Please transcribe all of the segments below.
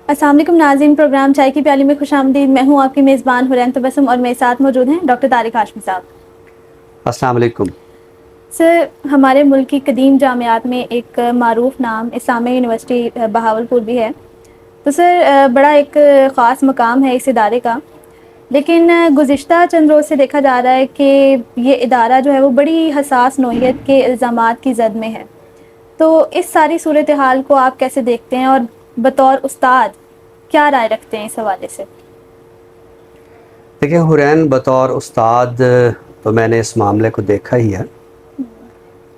السلام علیکم ناظرین، پروگرام چائے کی پیالی میں خوش آمدید۔ میں ہوں آپ کی میزبان حورین تبسم اور میرے ساتھ موجود ہیں ڈاکٹر طارق ہاشمی صاحب۔ السلام علیکم سر، ہمارے ملک کی قدیم جامعات میں ایک معروف نام اسلامیہ یونیورسٹی بہاولپور بھی ہے، تو سر بڑا ایک خاص مقام ہے اس ادارے کا، لیکن گزشتہ چند روز سے دیکھا جا رہا ہے کہ یہ ادارہ جو ہے وہ بڑی حساس نوعیت کے الزامات کی زد میں ہے۔ تو اس ساری صورتحال کو آپ کیسے دیکھتے ہیں اور بطور استاد کیا رائے رکھتے ہیں اس حوالے سے؟ دیکھیں حورین، بطور استاد تو میں نے اس معاملے کو دیکھا ہی ہے،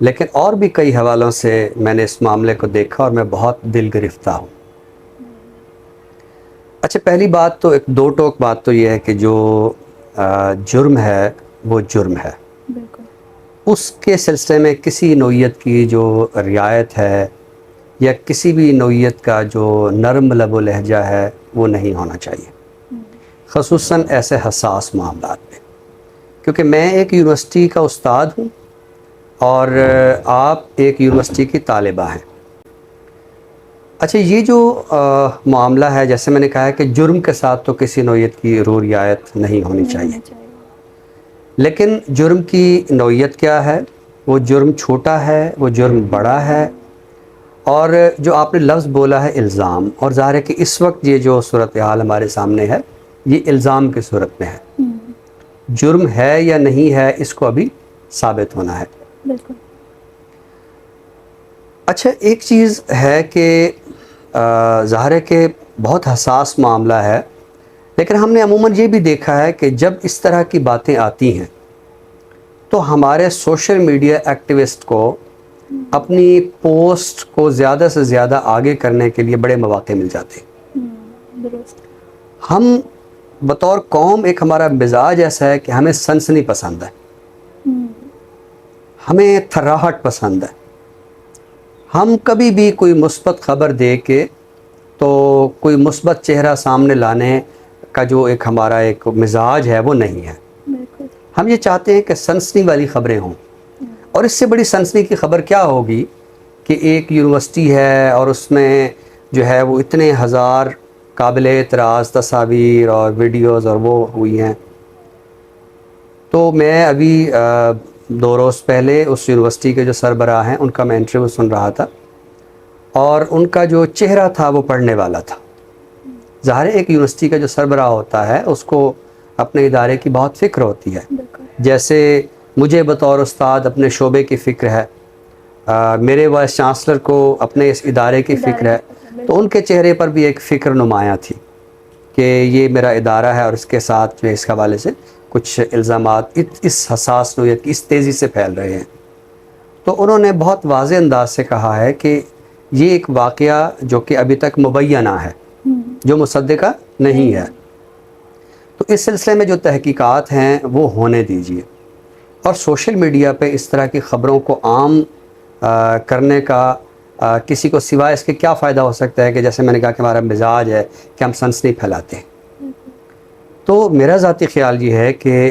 لیکن اور بھی کئی حوالوں سے میں نے اس معاملے کو دیکھا اور میں بہت دل گرفتہ ہوں۔ اچھا، پہلی بات تو ایک دو ٹوک بات تو یہ ہے کہ جو جرم ہے وہ جرم ہے، بالکل اس کے سلسلے میں کسی نوعیت کی جو رعایت ہے یا کسی بھی نوعیت کا جو نرم لب و لہجہ ہے وہ نہیں ہونا چاہیے، خصوصاً ایسے حساس معاملات میں، کیونکہ میں ایک یونیورسٹی کا استاد ہوں اور آپ ایک یونیورسٹی کی طالبہ ہیں۔ اچھا، یہ جو معاملہ ہے، جیسے میں نے کہا ہے کہ جرم کے ساتھ تو کسی نوعیت کی رعایت نہیں ہونی چاہیے، لیکن جرم کی نوعیت کیا ہے؟ وہ جرم چھوٹا ہے، وہ جرم بڑا ہے، اور جو آپ نے لفظ بولا ہے الزام، اور ظاہر ہے کہ اس وقت یہ جو صورتحال ہمارے سامنے ہے یہ الزام کی صورت میں ہے، جرم ہے یا نہیں ہے اس کو ابھی ثابت ہونا ہے۔ بالکل اچھا، ایک چیز ہے کہ ظاہر ہے کہ بہت حساس معاملہ ہے، لیکن ہم نے عموماً یہ بھی دیکھا ہے کہ جب اس طرح کی باتیں آتی ہیں تو ہمارے سوشل میڈیا ایکٹیوسٹ کو اپنی پوسٹ کو زیادہ سے زیادہ آگے کرنے کے لیے بڑے مواقع مل جاتے ہیں۔ درست۔ ہم بطور قوم، ایک ہمارا مزاج ایسا ہے کہ ہمیں سنسنی پسند ہے، ہمیں تھراہٹ پسند ہے، ہم کبھی بھی کوئی مثبت خبر دے کے تو کوئی مثبت چہرہ سامنے لانے کا جو ایک ہمارا ایک مزاج ہے وہ نہیں ہے۔ بالکل ہم یہ چاہتے ہیں کہ سنسنی والی خبریں ہوں، اور اس سے بڑی سنسنی کی خبر کیا ہوگی کہ ایک یونیورسٹی ہے اور اس میں جو ہے وہ اتنے ہزار قابل اعتراض تصاویر اور ویڈیوز اور وہ ہوئی ہیں۔ تو میں ابھی 2 روز پہلے اس یونیورسٹی کے جو سربراہ ہیں ان کا میں انٹرویو سن رہا تھا، اور ان کا جو چہرہ تھا وہ پڑھنے والا تھا۔ ظاہر ہے ایک یونیورسٹی کا جو سربراہ ہوتا ہے اس کو اپنے ادارے کی بہت فکر ہوتی ہے، جیسے مجھے بطور استاد اپنے شعبے کی فکر ہے، میرے وائس چانسلر کو اپنے اس ادارے کی فکر ہے، تو ان کے چہرے پر بھی ایک فکر نمایاں تھی کہ یہ میرا ادارہ ہے اور اس کے ساتھ جو اس حوالے سے کچھ الزامات اس حساس نوعیت کی اس تیزی سے پھیل رہے ہیں۔ تو انہوں نے بہت واضح انداز سے کہا ہے کہ یہ ایک واقعہ جو کہ ابھی تک مبینہ ہے، جو مصدقہ نہیں ہے، تو اس سلسلے میں جو تحقیقات ہیں وہ ہونے دیجیے، اور سوشل میڈیا پہ اس طرح کی خبروں کو عام کرنے کا کسی کو سوائے اس کے کیا فائدہ ہو سکتا ہے کہ جیسے میں نے کہا کہ ہمارا مزاج ہے کہ ہم سنسنی پھیلاتے ہیں۔ تو میرا ذاتی خیال یہ ہے کہ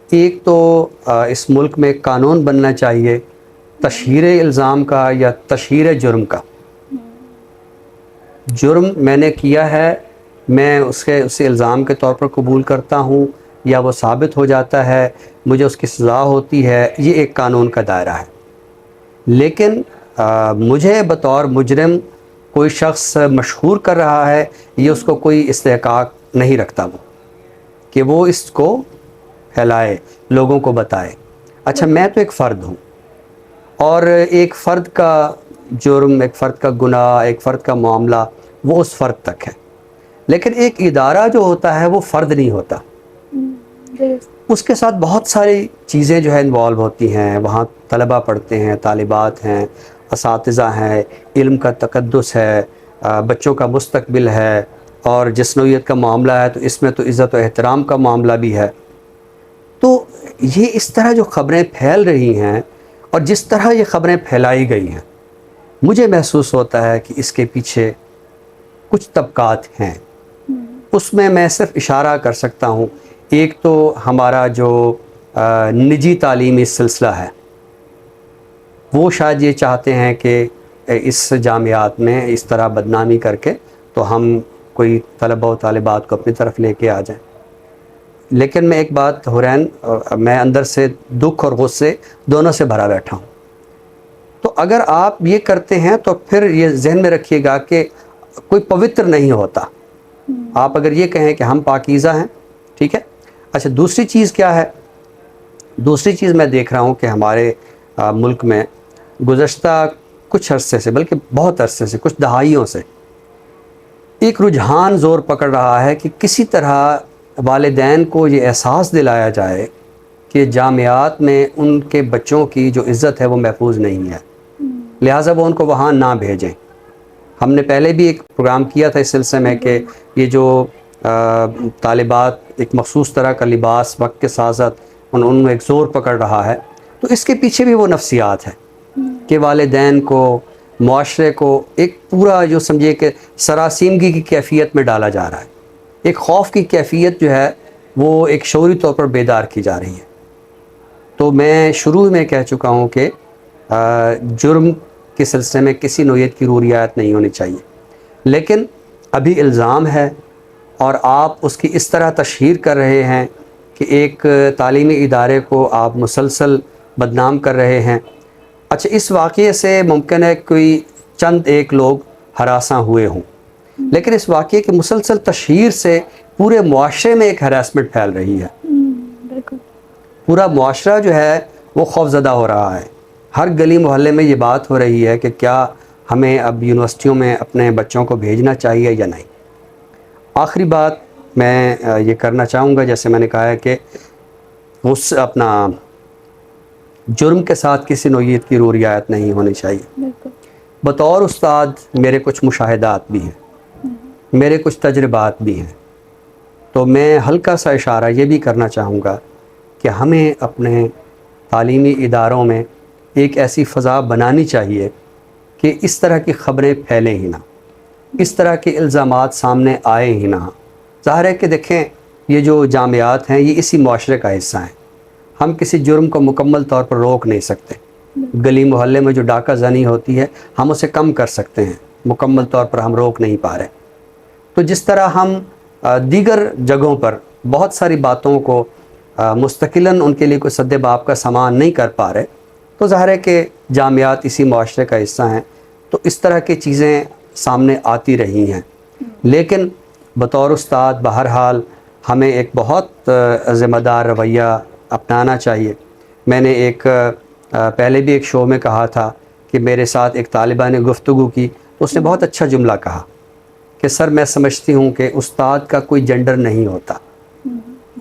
ایک تو اس ملک میں قانون بننا چاہیے تشہیر الزام کا یا تشہیر جرم کا۔ جرم میں نے کیا ہے، میں اسے الزام کے طور پر قبول کرتا ہوں، یا وہ ثابت ہو جاتا ہے، مجھے اس کی سزا ہوتی ہے، یہ ایک قانون کا دائرہ ہے۔ لیکن مجھے بطور مجرم کوئی شخص مشہور کر رہا ہے، یہ اس کو کوئی استحقاق نہیں رکھتا وہ کہ وہ اس کو پھیلائے، لوگوں کو بتائے۔ اچھا، میں تو ایک فرد ہوں، اور ایک فرد کا جرم، ایک فرد کا گناہ، ایک فرد کا معاملہ وہ اس فرد تک ہے، لیکن ایک ادارہ جو ہوتا ہے وہ فرد نہیں ہوتا، اس کے ساتھ بہت ساری چیزیں جو ہے انوالو ہوتی ہیں۔ وہاں طلبہ پڑھتے ہیں، طالبات ہیں، اساتذہ ہیں، علم کا تقدس ہے، بچوں کا مستقبل ہے، اور جس نوعیت کا معاملہ ہے تو اس میں تو عزت و احترام کا معاملہ بھی ہے۔ تو یہ اس طرح جو خبریں پھیل رہی ہیں اور جس طرح یہ خبریں پھیلائی گئی ہیں، مجھے محسوس ہوتا ہے کہ اس کے پیچھے کچھ طبقات ہیں۔ اس میں صرف اشارہ کر سکتا ہوں، ایک تو ہمارا جو نجی تعلیمی سلسلہ ہے، وہ شاید یہ چاہتے ہیں کہ اس جامعات میں اس طرح بدنامی کر کے تو ہم کوئی طلبہ و طالبات کو اپنی طرف لے کے آ جائیں. لیکن میں ایک بات حورین، میں اندر سے دکھ اور غصے دونوں سے بھرا بیٹھا ہوں. تو اگر آپ یہ کرتے ہیں تو پھر یہ ذہن میں رکھیے گا کہ کوئی پوتر نہیں ہوتا. آپ اگر یہ کہیں کہ ہم پاکیزہ ہیں، ٹھیک ہے. اچھا، دوسری چیز کیا ہے؟ دوسری چیز میں دیکھ رہا ہوں کہ ہمارے ملک میں گزشتہ کچھ عرصے سے، بلکہ بہت عرصے سے، کچھ دہائیوں سے ایک رجحان زور پکڑ رہا ہے کہ کسی طرح والدین کو یہ احساس دلایا جائے کہ جامعات میں ان کے بچوں کی جو عزت ہے وہ محفوظ نہیں ہے، لہٰذا وہ ان کو وہاں نہ بھیجیں. ہم نے پہلے بھی ایک پروگرام کیا تھا اس سلسلے میں کہ یہ جو طالبات ایک مخصوص طرح کا لباس وقت کے ساتھ ساتھ ان میں ایک زور پکڑ رہا ہے، تو اس کے پیچھے بھی وہ نفسیات ہے کہ والدین کو، معاشرے کو ایک پورا جو سمجھے کہ سراسیمگی کی کیفیت میں ڈالا جا رہا ہے. ایک خوف کی کیفیت جو ہے وہ ایک شعوری طور پر بیدار کی جا رہی ہے. تو میں شروع میں کہہ چکا ہوں کہ جرم کے سلسلے میں کسی نوعیت کی رعایت نہیں ہونی چاہیے، لیکن ابھی الزام ہے اور آپ اس کی اس طرح تشہیر کر رہے ہیں کہ ایک تعلیمی ادارے کو آپ مسلسل بدنام کر رہے ہیں. اچھا، اس واقعے سے ممکن ہے کوئی چند ایک لوگ ہراساں ہوئے ہوں، لیکن اس واقعے کی مسلسل تشہیر سے پورے معاشرے میں ایک ہراسمنٹ پھیل رہی ہے. بالکل. پورا معاشرہ جو ہے وہ خوفزدہ ہو رہا ہے. ہر گلی محلے میں یہ بات ہو رہی ہے کہ کیا ہمیں اب یونیورسٹیوں میں اپنے بچوں کو بھیجنا چاہیے یا نہیں. آخری بات میں یہ کرنا چاہوں گا، جیسے میں نے کہا ہے کہ اس اپنا جرم کے ساتھ کسی نوعیت کی رعایت نہیں ہونی چاہیے. بالکل. بطور استاد میرے کچھ مشاہدات بھی ہیں، میرے کچھ تجربات بھی ہیں. تو میں ہلکا سا اشارہ یہ بھی کرنا چاہوں گا کہ ہمیں اپنے تعلیمی اداروں میں ایک ایسی فضا بنانی چاہیے کہ اس طرح کی خبریں پھیلیں ہی نہ، اس طرح کے الزامات سامنے آئے ہی نہ. ظاہر ہے کہ دیکھیں، یہ جو جامعات ہیں یہ اسی معاشرے کا حصہ ہیں. ہم کسی جرم کو مکمل طور پر روک نہیں سکتے. گلی محلے میں جو ڈاکہ زنی ہوتی ہے ہم اسے کم کر سکتے ہیں، مکمل طور پر ہم روک نہیں پا رہے. تو جس طرح ہم دیگر جگہوں پر بہت ساری باتوں کو مستقلاً ان کے لیے کوئی سد باب کا سامان نہیں کر پا رہے، تو ظاہر ہے کہ جامعات اسی معاشرے کا حصہ ہیں. تو اس طرح کی چیزیں سامنے آتی رہی ہیں، لیکن بطور استاد بہرحال ہمیں ایک بہت ذمہ دار رویہ اپنانا چاہیے. میں نے ایک پہلے بھی ایک شو میں کہا تھا کہ میرے ساتھ ایک طالبہ نے گفتگو کی، اس نے بہت اچھا جملہ کہا کہ سر میں سمجھتی ہوں کہ استاد کا کوئی جنڈر نہیں ہوتا.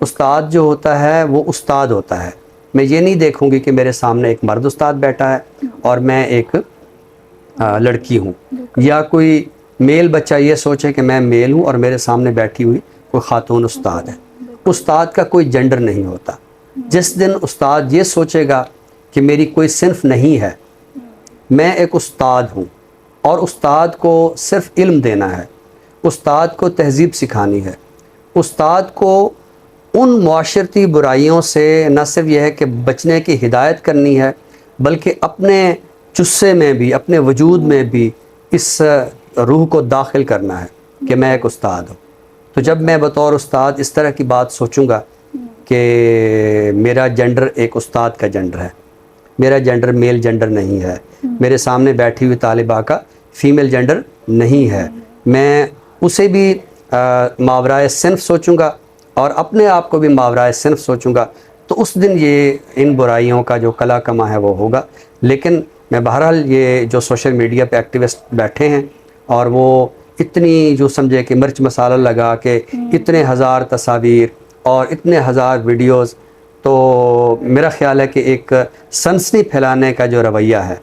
استاد جو ہوتا ہے وہ استاد ہوتا ہے. میں یہ نہیں دیکھوں گی کہ میرے سامنے ایک مرد استاد بیٹھا ہے اور میں ایک لڑکی ہوں، یا کوئی میل بچہ یہ سوچے کہ میں میل ہوں اور میرے سامنے بیٹھی ہوئی کوئی خاتون استاد ہے. استاد کا کوئی جنڈر نہیں ہوتا. جس دن استاد یہ سوچے گا کہ میری کوئی صنف نہیں ہے، میں ایک استاد ہوں اور استاد کو صرف علم دینا ہے، استاد کو تہذیب سکھانی ہے، استاد کو ان معاشرتی برائیوں سے نہ صرف یہ ہے کہ بچنے کی ہدایت کرنی ہے، بلکہ اپنے جثے میں بھی، اپنے وجود میں بھی اس روح کو داخل کرنا ہے کہ میں ایک استاد ہوں. تو جب میں بطور استاد اس طرح کی بات سوچوں گا کہ میرا جنڈر ایک استاد کا جنڈر ہے، میرا جنڈر میل جنڈر نہیں ہے، میرے سامنے بیٹھی ہوئی طالبہ کا فیمیل جنڈر نہیں ہے، میں اسے بھی ماورائے صنف سوچوں گا اور اپنے آپ کو بھی ماورائے صنف سوچوں گا، تو اس دن یہ ان برائیوں کا جو کلا کما ہے وہ ہوگا. لیکن میں بہرحال یہ جو سوشل میڈیا پہ ایکٹیوسٹ بیٹھے ہیں اور وہ اتنی جو سمجھے کہ مرچ مسالہ لگا کے اتنے ہزار تصاویر اور اتنے ہزار ویڈیوز، تو میرا خیال ہے کہ ایک سنسنی پھیلانے کا جو رویہ ہے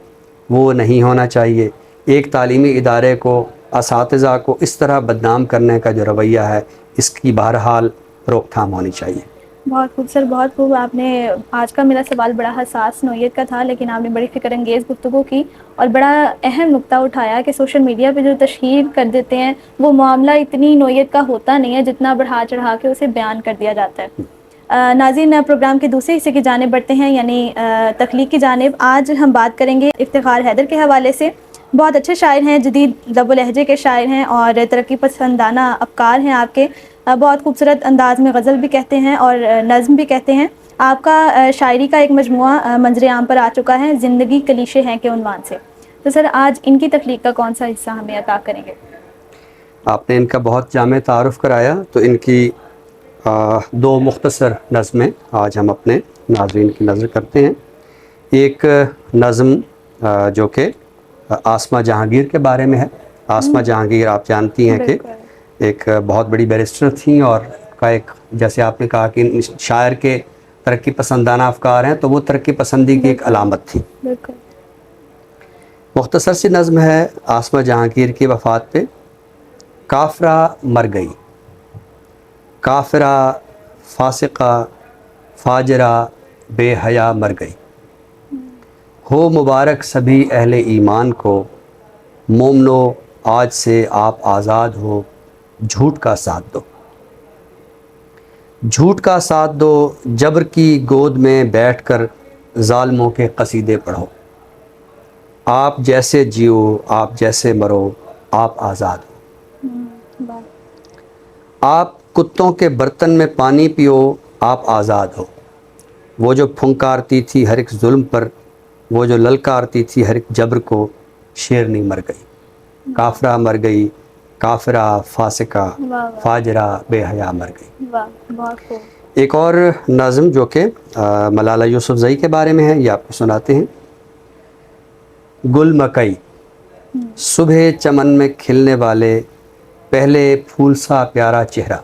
وہ نہیں ہونا چاہیے. ایک تعلیمی ادارے کو، اساتذہ کو اس طرح بدنام کرنے کا جو رویہ ہے اس کی بہرحال روک تھام ہونی چاہیے. بہت خوب سر، بہت خوب. آپ نے آج کا میرا سوال بڑا حساس نوعیت کا تھا، لیکن آپ نے بڑی فکر انگیز گفتگو کی اور بڑا اہم نقطہ اٹھایا کہ سوشل میڈیا پہ جو تشہیر کر دیتے ہیں وہ معاملہ اتنی نوعیت کا ہوتا نہیں ہے جتنا بڑھا چڑھا کے اسے بیان کر دیا جاتا ہے. ناظرین، پروگرام کے دوسرے حصے کی جانب بڑھتے ہیں، یعنی تخلیق کی جانب. آج ہم بات کریں گے افتخار حیدر کے حوالے سے. بہت اچھے شاعر ہیں، جدید لب و لہجے کے شاعر ہیں اور ترقی پسندانہ افکار ہیں آپ کے. بہت خوبصورت انداز میں غزل بھی کہتے ہیں اور نظم بھی کہتے ہیں. آپ کا شاعری کا ایک مجموعہ منظر عام پر آ چکا ہے، زندگی کلیشے ہیں کے عنوان سے. تو سر آج ان کی تخلیق کا کون سا حصہ ہمیں عطا کریں گے؟ آپ نے ان کا بہت جامع تعارف کرایا، تو ان کی دو مختصر نظمیں آج ہم اپنے ناظرین کی نظر کرتے ہیں. ایک نظم جو کہ آسمہ جہانگیر کے بارے میں ہے. آسمہ جہانگیر آپ جانتی ہیں کہ ایک بہت بڑی بیرسٹر تھیں، اور کا ایک، جیسے آپ نے کہا کہ شاعر کے ترقی پسندانہ افکار ہیں، تو وہ ترقی پسندی کی ایک علامت تھی. بالکل. مختصر سی نظم ہے آسمہ جہانگیر کی وفات پہ. کافرہ مر گئی، کافرہ، فاسقہ، فاجرہ، بے حیا مر گئی. ہو مبارک سبھی اہل ایمان کو، مومنو آج سے آپ آزاد ہو. جھوٹ کا ساتھ دو، جھوٹ کا ساتھ دو، جبر کی گود میں بیٹھ کر ظالموں کے قصیدے پڑھو. آپ جیسے جیو، آپ جیسے مرو، آپ آزاد ہو. آپ کتوں کے برتن میں پانی پیو، آپ آزاد ہو. وہ جو پھنکارتی تھی ہر ایک ظلم پر، وہ جو للکارتی تھی ہر ایک جبر کو، شیرنی مر گئی. کافرہ مر گئی، کافرہ، فاسقہ، فاجرہ، بے حیا مر گئی. واہ، بہت خوب. ایک اور نظم جو کہ ملالہ یوسفزئی کے بارے میں ہے، یہ آپ کو سناتے ہیں. گل مکئی، صبح چمن میں کھلنے والے، پہلے پھول سا پیارا چہرہ.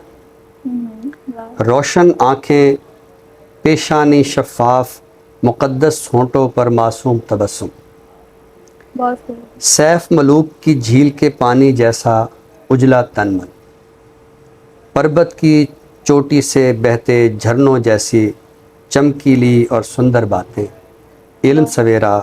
روشن آنکھیں، پیشانی شفاف، مقدس ہونٹوں پر معصوم تبسم. بہت خوب. سیف ملوک کی جھیل کے پانی جیسا اجلا تن من، پربت کی چوٹی سے بہتے جھرنوں جیسی چمکیلی اور سندر باتیں. علم سویرا،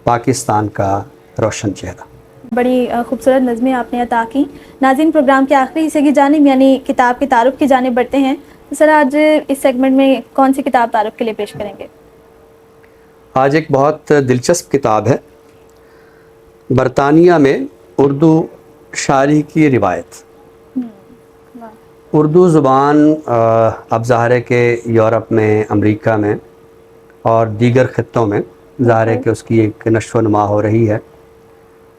پاکستان کا روشن چہرہ. بڑی خوبصورت نظمیں آپ نے عطا کی. ناظرین، پروگرام کے آخری حصے کی جانب یعنی کتاب کے تعارف کی جانب بڑھتے ہیں. تو سر آج اس سیگمنٹ میں کون سی کتاب تعارف کے لیے پیش کریں گے؟ آج ایک بہت دلچسپ کتاب ہے، برطانیہ میں اردو شاعری کی روایت. اردو زبان اب ظاہر ہے کہ یورپ میں، امریکہ میں اور دیگر خطوں میں ظاہر ہے کہ اس کی ایک نشو و نما ہو رہی ہے.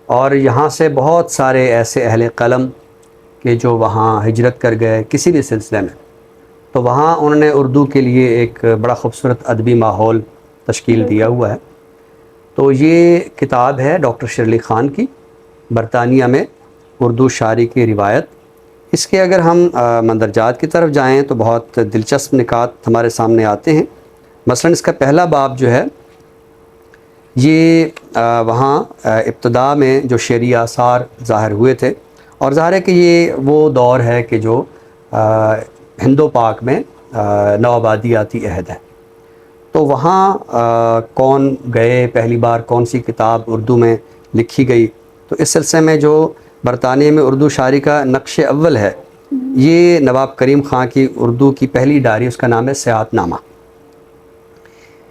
اور یہاں سے بہت سارے ایسے اہل قلم کہ جو وہاں ہجرت کر گئے کسی بھی سلسلے میں، تو وہاں انہوں نے اردو کے لیے ایک بڑا خوبصورت ادبی ماحول تشکیل دیا ہوا ہے. تو یہ کتاب ہے ڈاکٹر شرلی خان کی، برطانیہ میں اردو شاعری کی روایت. اس کے اگر ہم مندرجات کی طرف جائیں تو بہت دلچسپ نکات ہمارے سامنے آتے ہیں. مثلا اس کا پہلا باب جو ہے، یہ وہاں ابتدا میں جو شعری آثار ظاہر ہوئے تھے، اور ظاہر ہے کہ یہ وہ دور ہے کہ جو ہند و پاک میں نوآبادیاتی عہد ہے. تو وہاں کون گئے، پہلی بار کون سی کتاب اردو میں لکھی گئی، تو اس سلسلے میں جو برطانیہ میں اردو شاعری کا نقش اول ہے، یہ نواب کریم خان کی اردو کی پہلی ڈائری، اس کا نام ہے سیاحت نامہ.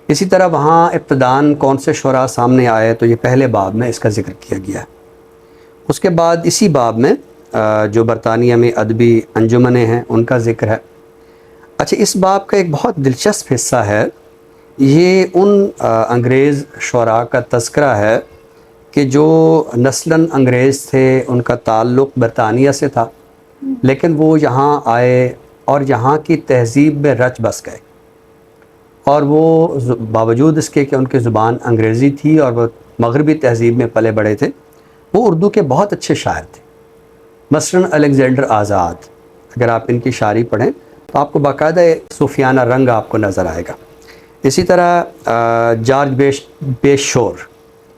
اسی طرح وہاں ابتداً کون سے شعراء سامنے آئے، تو یہ پہلے باب میں اس کا ذکر کیا گیا ہے. اس کے بعد اسی باب میں جو برطانیہ میں ادبی انجمنیں ہیں ان کا ذکر ہے. اچھا، اس باب کا ایک بہت دلچسپ حصہ ہے، یہ ان انگریز شعراء کا تذکرہ ہے کہ جو نسلاً انگریز تھے، ان کا تعلق برطانیہ سے تھا، لیکن وہ یہاں آئے اور یہاں کی تہذیب میں رچ بس گئے. اور وہ باوجود اس کے کہ ان کی زبان انگریزی تھی اور وہ مغربی تہذیب میں پلے بڑے تھے، وہ اردو کے بہت اچھے شاعر تھے. مثلاً الیگزینڈر آزاد، اگر آپ ان کی شاعری پڑھیں تو آپ کو باقاعدہ صوفیانہ رنگ آپ کو نظر آئے گا. اسی طرح جارج بیش شور،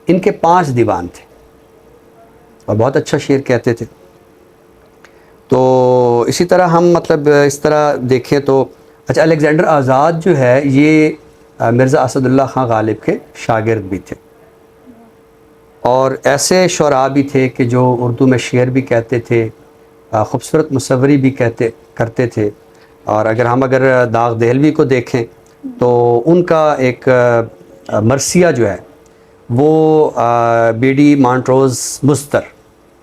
ان کے 5 دیوان تھے اور بہت اچھا شعر کہتے تھے. تو اسی طرح ہم مطلب اس طرح دیکھیں تو اچھا، الیگزینڈر آزاد جو ہے یہ مرزا اسد اللہ خان غالب کے شاگرد بھی تھے، اور ایسے شعراء بھی تھے کہ جو اردو میں شعر بھی کہتے تھے، خوبصورت مصوری بھی کرتے تھے. اور اگر داغ دہلوی کو دیکھیں تو ان کا ایک مرثیہ جو ہے وہ بی ڈی مانٹروز مستر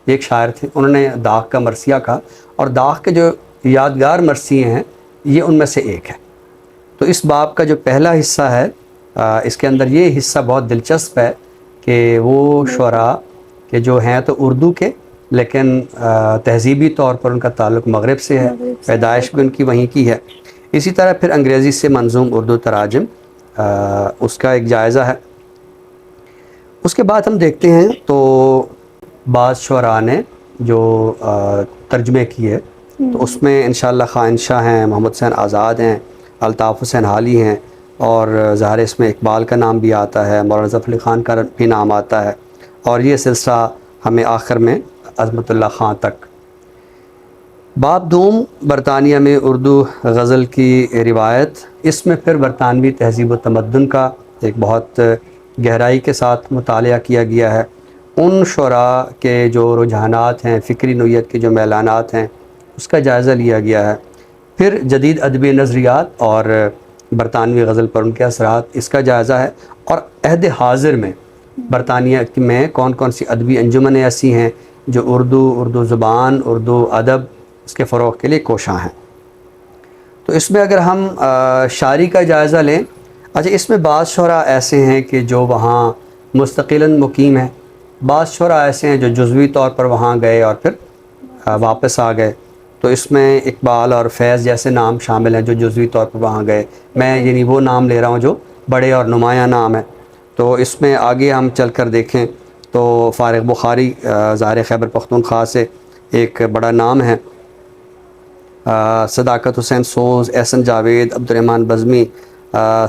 ایک شاعر تھے، انہوں نے داغ کا مرثیہ کہا، اور داغ کے جو یادگار مرثیے ہیں یہ ان میں سے ایک ہے۔ تو اس باب کا جو پہلا حصہ ہے اس کے اندر یہ حصہ بہت دلچسپ ہے کہ وہ شعراء کہ جو ہیں تو اردو کے، لیکن تہذیبی طور پر ان کا تعلق مغرب سے ہے، پیدائش بھی ان کی وہیں کی ہے۔ اسی طرح پھر انگریزی سے منظوم اردو تراجم اس کا ایک جائزہ ہے۔ اس کے بعد ہم دیکھتے ہیں تو بعض شعراء نے جو ترجمے کیے، تو اس میں انشاءاللہ خان شاہ ہیں، محمد حسین آزاد ہیں، الطاف حسین حالی ہیں، اور ظاہر اس میں اقبال کا نام بھی آتا ہے، مولانا ظفر علی خان کا بھی نام آتا ہے، اور یہ سلسلہ ہمیں آخر میں عظمت اللہ خان تک۔ باب دوم برطانیہ میں اردو غزل کی روایت، اس میں پھر برطانوی تہذیب و تمدن کا ایک بہت گہرائی کے ساتھ مطالعہ کیا گیا ہے، ان شعراء کے جو رجحانات ہیں، فکری نوعیت کے جو میلانات ہیں، اس کا جائزہ لیا گیا ہے۔ پھر جدید ادبی نظریات اور برطانوی غزل پر ان کے اثرات، اس کا جائزہ ہے، اور عہد حاضر میں برطانیہ میں کون کون سی ادبی انجمنیں ایسی ہیں جو اردو زبان، اردو ادب اس کے فروغ کے لیے کوشاں ہیں۔ تو اس میں اگر ہم شاعری کا جائزہ لیں، اچھا اس میں بعض شعراء ایسے ہیں کہ جو وہاں مستقلاً مقیم ہیں، بعض شعراء ایسے ہیں جو جزوی طور پر وہاں گئے اور پھر واپس آ گئے۔ تو اس میں اقبال اور فیض جیسے نام شامل ہیں جو جزوی طور پر وہاں گئے، میں یعنی وہ نام لے رہا ہوں جو بڑے اور نمایاں نام ہیں۔ تو اس میں آگے ہم چل کر دیکھیں تو فارغ بخاری ظاہر خیبر پختونخوا سے ایک بڑا نام ہے، صداقت حسین سوز، احسن جاوید، عبد الرحمن بزمی،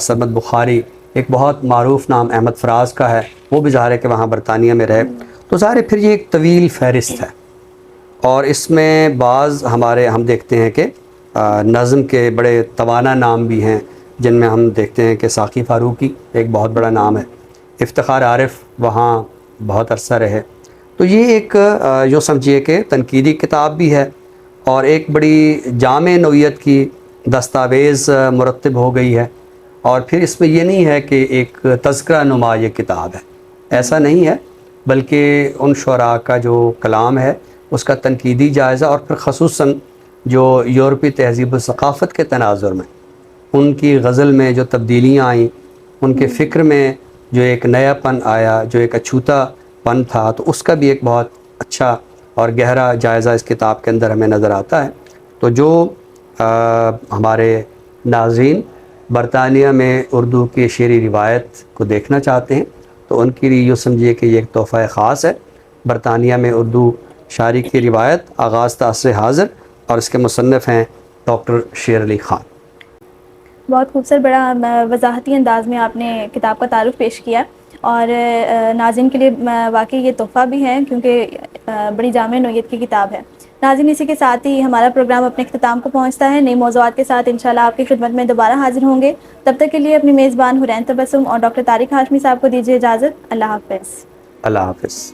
سمد بخاری، ایک بہت معروف نام احمد فراز کا ہے، وہ بھی ظاہر ہے کہ وہاں برطانیہ میں رہے۔ تو ظاہر ہے پھر یہ ایک طویل فہرست ہے، اور اس میں بعض ہم دیکھتے ہیں کہ نظم کے بڑے توانا نام بھی ہیں، جن میں ہم دیکھتے ہیں کہ ساقی فاروقی ایک بہت بڑا نام ہے، افتخار عارف وہاں بہت عرصہ رہے۔ تو یہ ایک جو سمجھیے کہ تنقیدی کتاب بھی ہے، اور ایک بڑی جامع نوعیت کی دستاویز مرتب ہو گئی ہے۔ اور پھر اس میں یہ نہیں ہے کہ ایک تذکرہ نما یہ کتاب ہے، ایسا نہیں ہے، بلکہ ان شعراء کا جو کلام ہے اس کا تنقیدی جائزہ، اور پھر خصوصاً جو یورپی تہذیب و ثقافت کے تناظر میں ان کی غزل میں جو تبدیلیاں آئیں، ان کے فکر میں جو ایک نیا پن آیا، جو ایک اچھوتا پن تھا، تو اس کا بھی ایک بہت اچھا اور گہرا جائزہ اس کتاب کے اندر ہمیں نظر آتا ہے۔ تو جو ہمارے ناظرین برطانیہ میں اردو کی شعری روایت کو دیکھنا چاہتے ہیں، تو ان کے لیے یوں سمجھیے کہ یہ ایک تحفہ خاص ہے، برطانیہ میں اردو شاعری کی روایت آغاز تا عصر حاضر، اور اس کے مصنف ہیں ڈاکٹر شیر علی خان۔ بہت خوبصورت، بڑا وضاحتی انداز میں آپ نے کتاب کا تعارف پیش کیا، اور ناظرین کے لیے واقعی یہ تحفہ بھی ہے، کیونکہ بڑی جامع نوعیت کی کتاب ہے۔ ناظرین، اسی کے ساتھ ہی ہمارا پروگرام اپنے اختتام کو پہنچتا ہے۔ نئی موضوعات کے ساتھ انشاءاللہ آپ کی خدمت میں دوبارہ حاضر ہوں گے۔ تب تک کے لیے اپنی میزبان حرین تبسم اور ڈاکٹر طارق ہاشمی صاحب کو دیجیے اجازت۔ اللہ حافظ۔ اللہ حافظ۔